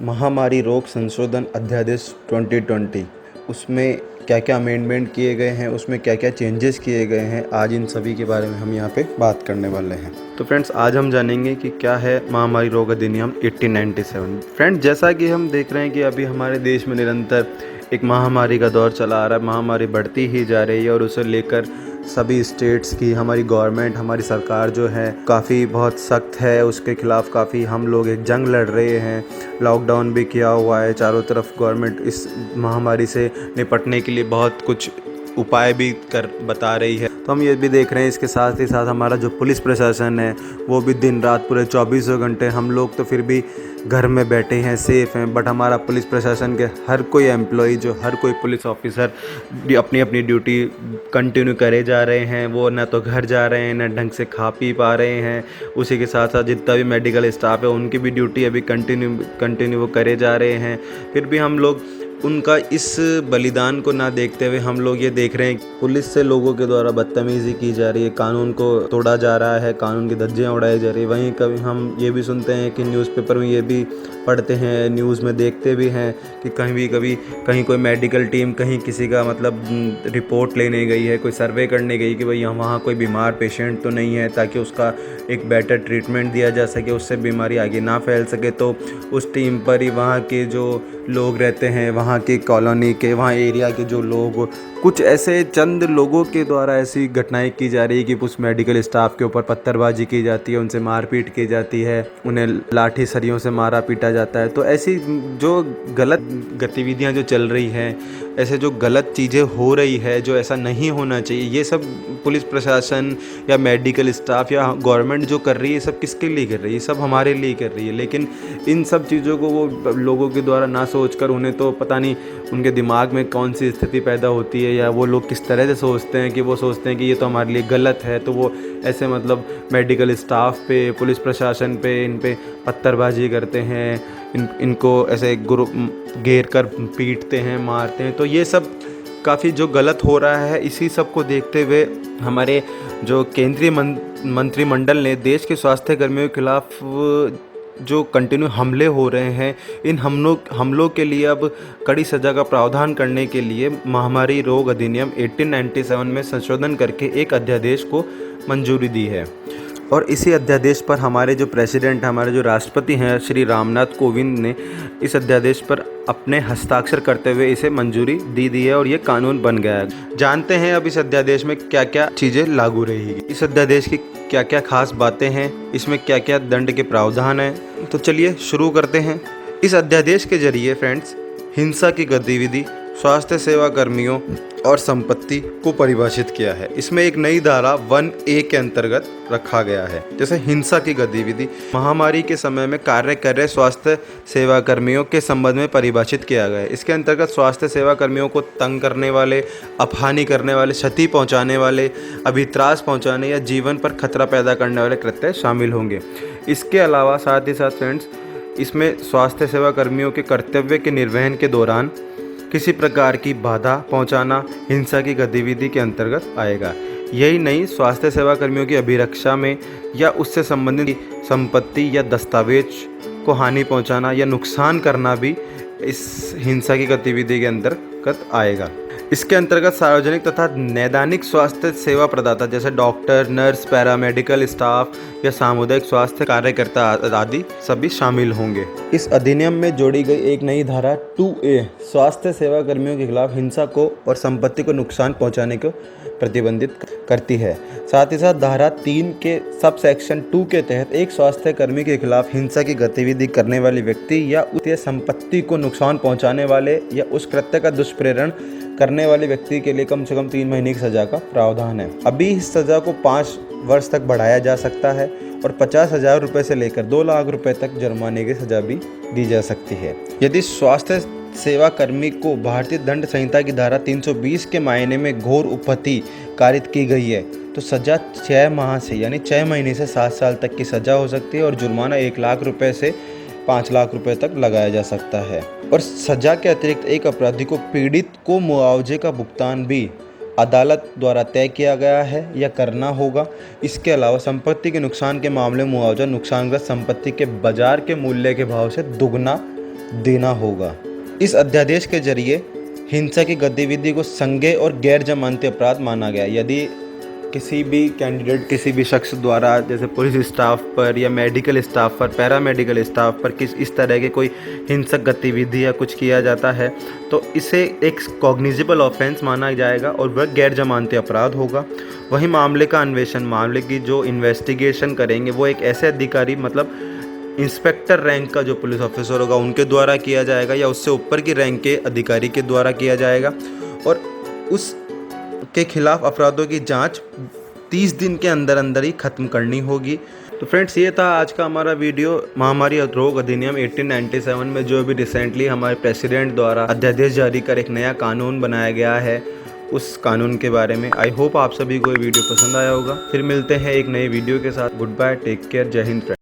महामारी रोग संशोधन अध्यादेश 2020 उसमें क्या क्या अमेंडमेंट किए गए हैं, उसमें क्या क्या चेंजेस किए गए हैं, आज इन सभी के बारे में हम यहाँ पे बात करने वाले हैं। तो फ्रेंड्स, आज हम जानेंगे कि क्या है महामारी रोग अधिनियम 1897। फ्रेंड्स, जैसा कि हम देख रहे हैं कि अभी हमारे देश में निरंतर एक महामारी का दौर चला आ रहा है। महामारी बढ़ती ही जा रही है और उसे लेकर सभी स्टेट्स की हमारी गवर्नमेंट, हमारी सरकार जो है काफ़ी बहुत सख्त है। उसके खिलाफ़ काफ़ी हम लोग एक जंग लड़ रहे हैं। लॉकडाउन भी किया हुआ है। चारों तरफ गवर्नमेंट इस महामारी से निपटने के लिए बहुत कुछ उपाय भी कर बता रही है। तो हम ये भी देख रहे हैं, इसके साथ ही साथ हमारा जो पुलिस प्रशासन है वो भी दिन रात पूरे 24 घंटे, हम लोग तो फिर भी घर में बैठे हैं, सेफ़ हैं, बट हमारा पुलिस प्रशासन के हर कोई एम्प्लॉय, जो हर कोई पुलिस ऑफिसर अपनी अपनी ड्यूटी कंटिन्यू करे जा रहे हैं। वो ना तो घर जा रहे हैं, ना ढंग से खा पी पा रहे हैं। उसी के साथ साथ जितना भी मेडिकल स्टाफ है उनकी भी ड्यूटी अभी कंटिन्यू वो करे जा रहे हैं। फिर भी हम लोग उनका इस बलिदान को ना देखते हुए हम लोग ये देख रहे हैं पुलिस से लोगों के द्वारा बदतमीज़ी की जा रही है, कानून को तोड़ा जा रहा है, कानून की धज्जियाँ उड़ाई जा रही है। वहीं कभी हम ये भी सुनते हैं कि न्यूज़पेपर में ये भी पढ़ते हैं, न्यूज़ में देखते भी हैं कि कहीं कोई मेडिकल टीम कहीं किसी का रिपोर्ट लेने गई है, कोई सर्वे करने गई कि भाई वहाँ कोई बीमार पेशेंट तो नहीं है, ताकि उसका एक बेटर ट्रीटमेंट दिया जा सके, उससे बीमारी आगे ना फैल सके। तो उस टीम पर ही वहाँ के जो लोग रहते हैं, वहाँ की कॉलोनी के, वहाँ एरिया के जो लोग, कुछ ऐसे चंद लोगों के द्वारा ऐसी घटनाएं की जा रही है कि उस मेडिकल स्टाफ के ऊपर पत्थरबाजी की जाती है, उनसे मारपीट की जाती है, उन्हें लाठी सरियों से मारा पीटा जाता है। तो ऐसी जो गलत गतिविधियां जो चल रही हैं, ऐसे जो गलत चीज़ें हो रही है, जो ऐसा नहीं होना चाहिए, ये सब पुलिस प्रशासन या मेडिकल स्टाफ या गवर्नमेंट जो कर रही है, सब किसके लिए कर रही है? सब हमारे लिए कर रही है। लेकिन इन सब चीज़ों को वो लोगों के द्वारा ना सोचकर, उन्हें तो पता नहीं उनके दिमाग में कौन सी स्थिति पैदा होती है या वो लोग किस तरह से सोचते हैं कि वो सोचते हैं कि ये तो हमारे लिए गलत है। तो वो ऐसे मेडिकल स्टाफ पे, पुलिस प्रशासन पे, इन पे पत्थरबाजी करते हैं, इनको ऐसे घेर कर पीटते हैं, मारते हैं। तो ये सब काफ़ी जो गलत हो रहा है, इसी सब को देखते हुए हमारे जो केंद्रीय मंत्रिमंडल ने देश के स्वास्थ्य कर्मियों के खिलाफ जो कंटिन्यू हमले हो रहे हैं, इन हमलों के लिए अब कड़ी सज़ा का प्रावधान करने के लिए महामारी रोग अधिनियम 1897 में संशोधन करके एक अध्यादेश को मंजूरी दी है। और इसी अध्यादेश पर हमारे जो प्रेसिडेंट, हमारे जो राष्ट्रपति हैं श्री रामनाथ कोविंद ने इस अध्यादेश पर अपने हस्ताक्षर करते हुए इसे मंजूरी दी है और ये कानून बन गया है। जानते हैं अब इस अध्यादेश में क्या क्या चीज़ें लागू रहेगी, इस अध्यादेश की क्या क्या खास बातें हैं, इसमें क्या क्या दंड के प्रावधान हैं। तो चलिए शुरू करते हैं। इस अध्यादेश के जरिए फ्रेंड्स, हिंसा की गतिविधि, स्वास्थ्य सेवा कर्मियों और संपत्ति को परिभाषित किया है। इसमें एक नई धारा 1A के अंतर्गत रखा गया है। जैसे हिंसा की गतिविधि महामारी के समय में कार्य कर रहे स्वास्थ्य सेवा कर्मियों के संबंध में परिभाषित किया गया है। इसके अंतर्गत स्वास्थ्य सेवा कर्मियों को तंग करने वाले, अपहानि करने वाले, क्षति पहुंचाने वाले, अभित्रास पहुंचाने या जीवन पर खतरा पैदा करने वाले कृत्य शामिल होंगे। इसके अलावा साथ ही साथ फ्रेंड्स, इसमें स्वास्थ्य सेवा कर्मियों के कर्तव्य के निर्वहन के दौरान किसी प्रकार की बाधा पहुंचाना हिंसा की गतिविधि के अंतर्गत आएगा। यही नहीं, स्वास्थ्य सेवा कर्मियों की अभिरक्षा में या उससे संबंधित संपत्ति या दस्तावेज को हानि पहुंचाना या नुकसान करना भी इस हिंसा की गतिविधि के अंतर्गत आएगा। इसके अंतर्गत सार्वजनिक तथा नैदानिक स्वास्थ्य सेवा प्रदाता जैसे डॉक्टर, नर्स, पैरामेडिकल स्टाफ या सामुदायिक स्वास्थ्य कार्यकर्ता आदि सभी शामिल होंगे। इस अधिनियम में जोड़ी गई एक नई धारा 2A स्वास्थ्य सेवा कर्मियों के खिलाफ हिंसा को और संपत्ति को नुकसान पहुंचाने को प्रतिबंधित करती है। साथ ही साथ धारा 3 के सब सेक्शन 2 के तहत एक स्वास्थ्य कर्मी के खिलाफ हिंसा की गतिविधि करने वाले व्यक्ति या उसकी संपत्ति को नुकसान पहुंचाने वाले या उस कृत्य का दुष्प्रेरण करने वाले व्यक्ति के लिए कम से कम 3 महीने की सज़ा का प्रावधान है। अभी इस सज़ा को 5 वर्ष तक बढ़ाया जा सकता है और 50,000 रुपये से लेकर 2 लाख रुपये तक जुर्माने की सज़ा भी दी जा सकती है। यदि स्वास्थ्य सेवा कर्मी को भारतीय दंड संहिता की धारा 320 के मायने में घोर उपहति कारित की गई है तो सज़ा 6 माह से यानी 6 महीने से 7 साल तक की सज़ा हो सकती है और जुर्माना 1 लाख रुपये से 5 लाख रुपए तक लगाया जा सकता है। और सजा के अतिरिक्त एक अपराधी को पीड़ित को मुआवजे का भुगतान भी अदालत द्वारा तय किया गया है या करना होगा। इसके अलावा संपत्ति के नुकसान के मामले में मुआवजा नुकसानग्रस्त संपत्ति के बाजार के मूल्य के भाव से दुगना देना होगा। इस अध्यादेश के जरिए हिंसा की गतिविधि को संज्ञेय और गैर जमानती अपराध माना गया। यदि किसी भी कैंडिडेट, किसी भी शख्स द्वारा जैसे पुलिस स्टाफ पर या मेडिकल स्टाफ पर, पैरामेडिकल स्टाफ पर इस तरह के कोई हिंसक गतिविधि या कुछ किया जाता है तो इसे एक कॉग्निजेबल ऑफेंस माना जाएगा और वह गैर जमानती अपराध होगा। वही मामले का अन्वेषण, मामले की जो इन्वेस्टिगेशन करेंगे वो एक ऐसे अधिकारी, मतलब इंस्पेक्टर रैंक का जो पुलिस ऑफिसर होगा उनके द्वारा किया जाएगा या उससे ऊपर की रैंक के अधिकारी के द्वारा किया जाएगा और उस के खिलाफ अपराधों की जांच 30 दिन के अंदर अंदर ही ख़त्म करनी होगी। तो फ्रेंड्स, ये था आज का हमारा वीडियो महामारी रोग अधिनियम 1897 में जो भी रिसेंटली हमारे प्रेसिडेंट द्वारा अध्यादेश जारी कर एक नया कानून बनाया गया है, उस कानून के बारे में। आई होप आप सभी को ये वीडियो पसंद आया होगा। फिर मिलते हैं एक नए वीडियो के साथ। गुड बाय, टेक केयर, जय हिंद फ्रेंड्स।